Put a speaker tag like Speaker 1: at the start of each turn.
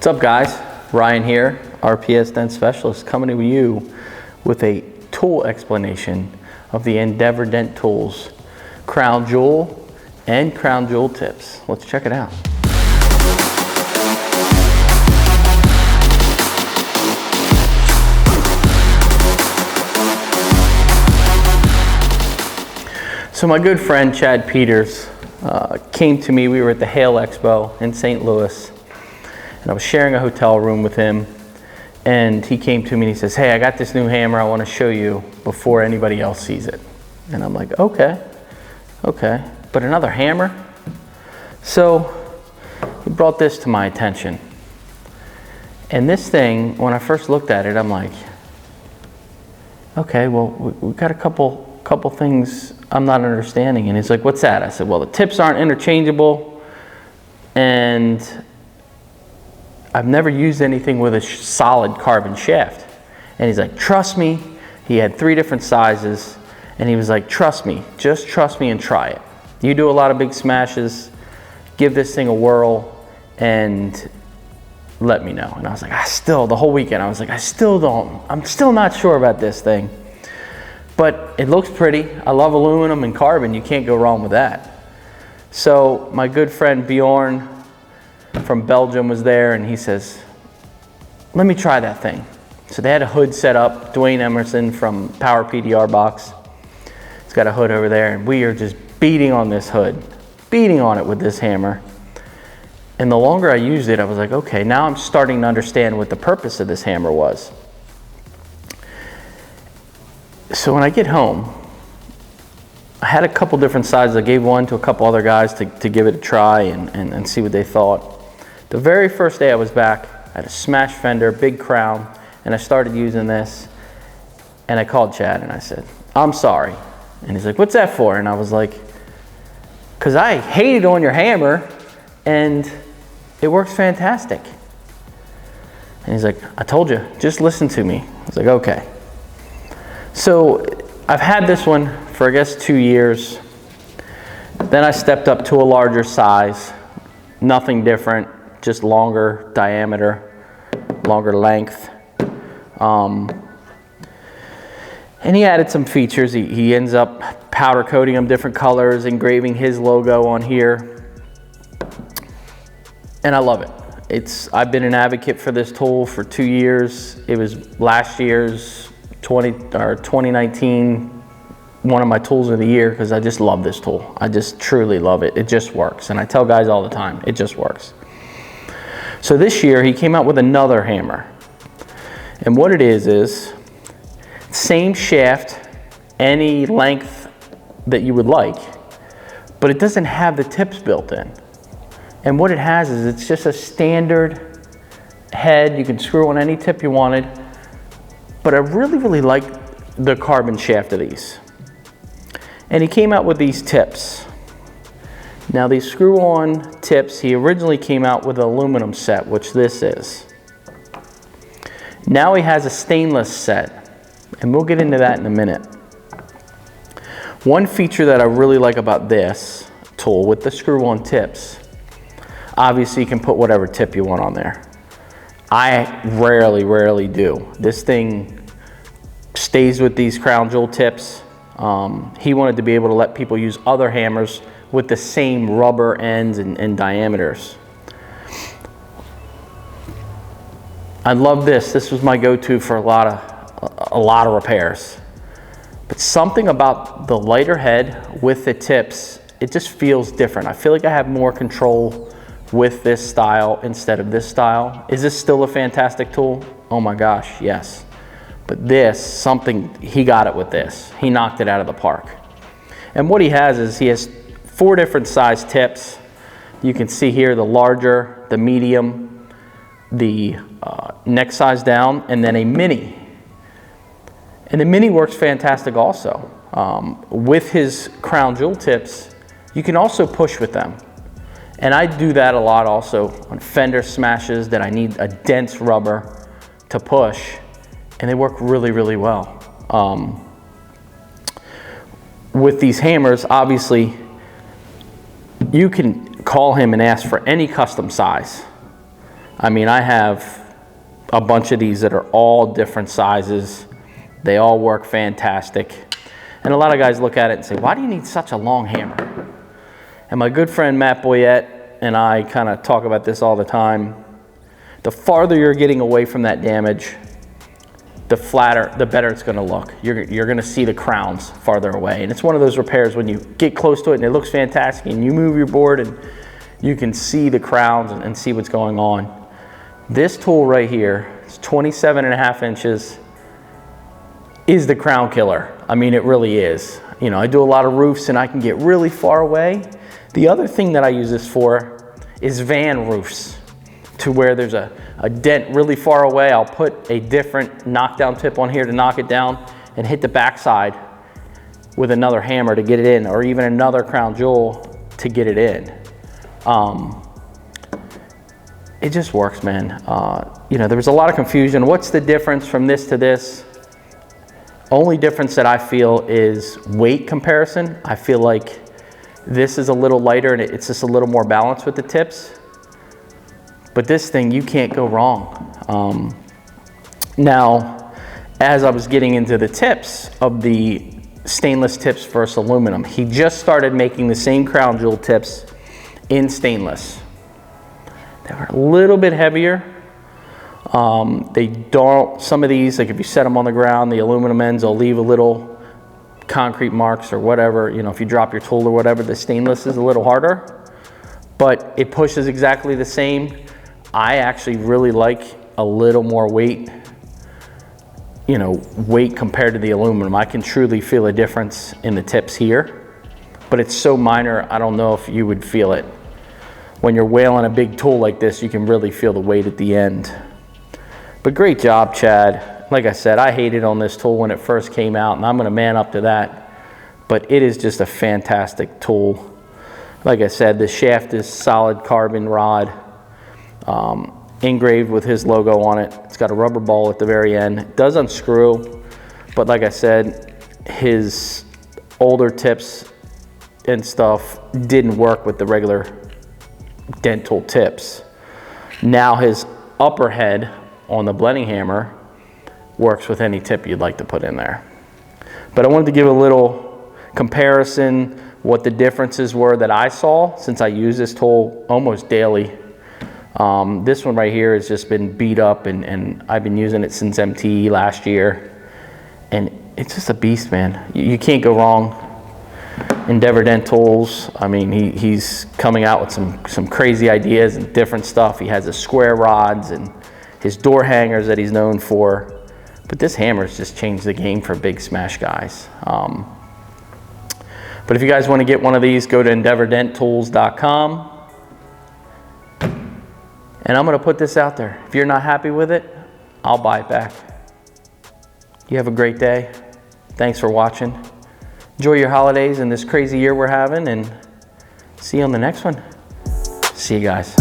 Speaker 1: What's up, guys? Ryan here, RPS Dent Specialist, coming to you with a tool explanation of the Endeavor Dent Tools crown jewel and crown jewel tips. Let's check it out. So my good friend Chad Peters came to me. We were at the Hail Expo in St. Louis, and I was sharing a hotel room with him, and he came to me and he says, "Hey, I got this new hammer I want to show you before anybody else sees it." And I'm like, okay, but another hammer? So he brought this to my attention, and this thing, when I first looked at it, I'm like, okay, well, we got a couple things I'm not understanding. And he's like, "What's that?" I said, "Well, the tips aren't interchangeable, and I've never used anything with a solid carbon shaft." And he's like, "Trust me." He had 3 different sizes, and he was like, "Trust me, just trust me and try it. You do a lot of big smashes, give this thing a whirl and let me know." And I was like, the whole weekend, I was like, I'm still not sure about this thing. But it looks pretty. I love aluminum and carbon. You can't go wrong with that. So my good friend Bjorn from Belgium was there, and he says, "Let me try that thing." So they had a hood set up. Dwayne Emerson from Power PDR box, he's got a hood over there, and we are just beating on this hood, beating on it with this hammer. And the longer I used it, I was like, okay, now I'm starting to understand what the purpose of this hammer was. So when I get home, I had a couple different sizes. I gave one to a couple other guys to give it a try and see what they thought. The very first day I was back, I had a smash fender, big crown, and I started using this. And I called Chad and I said, "I'm sorry." And he's like, "What's that for?" And I was like, "Because I hated on your hammer and it works fantastic." And he's like, "I told you, just listen to me." I was like, okay. So I've had this one for, I guess, 2 years. Then I stepped up to a larger size. Nothing different, just longer diameter, longer length. And he added some features. He ends up powder coating them different colors, engraving his logo on here. And I love it. I've been an advocate for this tool for 2 years. It was last year's 2019 one of my tools of the year, because I just love this tool. I just truly love it. It just works. And I tell guys all the time, it just works. So this year he came out with another hammer. And what it is same shaft, any length that you would like, but it doesn't have the tips built in. And what it has is it's just a standard head. You can screw on any tip you wanted. But I really like the carbon shaft of these. And he came out with these tips. Now these screw-on tips, he originally came out with an aluminum set, which this is. Now he has a stainless set, and we'll get into that in a minute. One feature that I really like about this tool with the screw-on tips, obviously you can put whatever tip you want on there. I rarely do. This thing stays with these crown jewel tips. He wanted to be able to let people use other hammers with the same rubber ends and diameters. I love this. This was my go-to for a lot of repairs. But something about the lighter head with the tips, it just feels different. I feel like I have more control with this style instead of this style. Is this still a fantastic tool? Oh my gosh, yes. But this, he got it with this. He knocked it out of the park. And what he has 4 different size tips. You can see here the larger, the medium, the next size down, and then a mini. And the mini works fantastic also. With his crown jewel tips, you can also push with them. And I do that a lot also on fender smashes that I need a dense rubber to push, and they work really well. With these hammers, obviously, you can call him and ask for any custom size. I mean, I have a bunch of these that are all different sizes. They all work fantastic. And a lot of guys look at it and say, why do you need such a long hammer? And my good friend Matt Boyette and I kind of talk about this all the time. The farther you're getting away from that damage, the flatter, the better it's gonna look. You're gonna see the crowns farther away. And it's one of those repairs when you get close to it and it looks fantastic and you move your board and you can see the crowns and see what's going on. This tool right here, it's 27.5 inches, is the crown killer. I mean, it really is. You know, I do a lot of roofs and I can get really far away. The other thing that I use this for is van roofs, to where there's a dent really far away. I'll put a different knockdown tip on here to knock it down and hit the backside with another hammer to get it in, or even another crown jewel to get it in. It just works, man. You know, there was a lot of confusion. What's the difference from this to this? Only difference that I feel is weight comparison. I feel like this is a little lighter and it's just a little more balanced with the tips. But this thing, you can't go wrong. Now, as I was getting into the tips of the stainless tips versus aluminum, he just started making the same crown jewel tips in stainless. They were a little bit heavier. They don't, some of these, like if you set them on the ground, the aluminum ends will leave a little concrete marks or whatever. You know, if you drop your tool or whatever, the stainless is a little harder, but it pushes exactly the same. I actually really like a little more weight, you know, weight compared to the aluminum. I can truly feel a difference in the tips here, but it's so minor, I don't know if you would feel it. When you're whaling a big tool like this, you can really feel the weight at the end. But great job, Chad. Like I said, I hated on this tool when it first came out, and I'm gonna man up to that. But it is just a fantastic tool. Like I said, the shaft is solid carbon rod, engraved with his logo on it. It's got a rubber ball at the very end. It does unscrew, but like I said, his older tips and stuff didn't work with the regular dent tool tips. Now his upper head on the blending hammer works with any tip you'd like to put in there. But I wanted to give a little comparison, what the differences were that I saw since I use this tool almost daily. This one right here has just been beat up and I've been using it since MTE last year. And it's just a beast, man. You can't go wrong. Endeavor Dent Tools, I mean, he's coming out with some crazy ideas and different stuff. He has his square rods and his door hangers that he's known for. But this hammer's just changed the game for big smash guys. But if you guys want to get one of these, go to endeavordenttools.com. And I'm going to put this out there. If you're not happy with it, I'll buy it back. You have a great day. Thanks for watching. Enjoy your holidays and this crazy year we're having, and see you on the next one. See you guys.